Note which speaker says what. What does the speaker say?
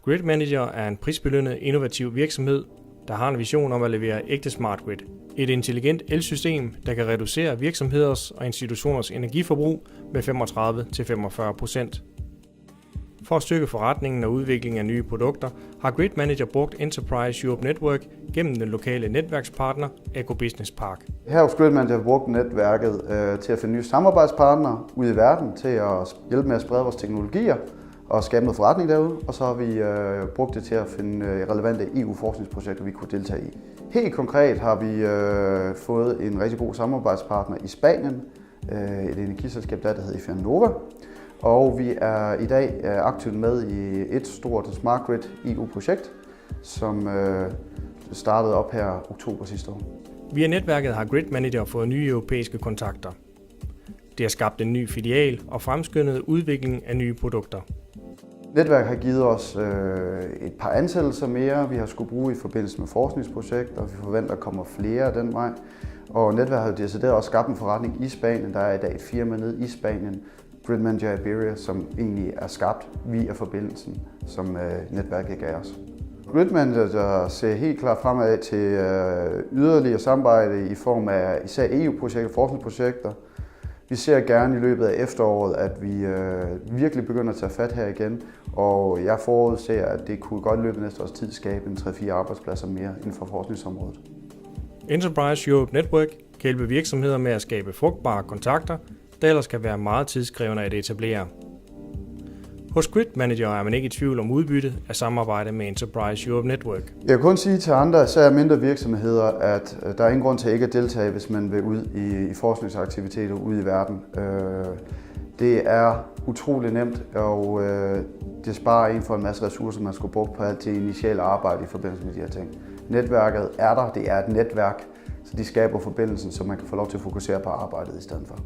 Speaker 1: Grid Manager er en prisbelønnet innovativ virksomhed, der har en vision om at levere ægte smart grid. Et intelligent elsystem, der kan reducere virksomheders og institutioners energiforbrug med 35-45%. For at styrke forretningen og udviklingen af nye produkter, har Grid Manager brugt Enterprise Europe Network gennem den lokale netværkspartner EcoBusiness Park.
Speaker 2: Her hos Grid Manager har vi brugt netværket til at finde nye samarbejdspartnere ude i verden til at hjælpe med at sprede vores teknologier og skabe noget forretning derude. Og så har vi brugt det til at finde relevante EU-forskningsprojekter, vi kunne deltage i. Helt konkret har vi fået en rigtig god samarbejdspartner i Spanien, et energiselskab der hedder Ifernova. Og vi er i dag aktivt med i et stort Smart Grid EU-projekt, som startede op her oktober sidste år.
Speaker 1: Via netværket har Grid Manager fået nye europæiske kontakter. Det har skabt en ny filial og fremskyndet udviklingen af nye produkter.
Speaker 2: Netværket har givet os et par ansættelser mere, vi har skulle bruge i forbindelse med forskningsprojekter, og vi forventer, at der kommer flere den vej. Og netværket har jo decideret også skabt en forretning i Spanien. Der er i dag et firma nede i Spanien, Grid Manager Iberia, som egentlig er skabt via forbindelsen, som netværket gav os. Grid Manager ser helt klart fremad til yderligere samarbejde i form af især EU-projekter og forskningsprojekter. Vi ser gerne i løbet af efteråret, at vi virkelig begynder at tage fat her igen, og jeg forudser, at det kunne godt løbe næste års tid skabe en 3-4 arbejdspladser mere inden for forskningsområdet.
Speaker 1: Enterprise Europe Network kan hjælpe virksomheder med at skabe frugtbare kontakter, der ellers kan være meget tidskrævende at etablere. Hos Grid Manager er man ikke i tvivl om udbyttet af samarbejde med Enterprise Europe Network.
Speaker 2: Jeg kan kun sige til andre, især mindre virksomheder, at der er ingen grund til ikke at deltage, hvis man vil ud i forskningsaktiviteter ude i verden. Det er utrolig nemt, og det sparer en for en masse ressourcer, man skulle bruge på alt til initiale arbejde i forbindelse med de her ting. Netværket er der, det er et netværk, så de skaber forbindelsen, så man kan få lov til at fokusere på arbejdet i stedet for.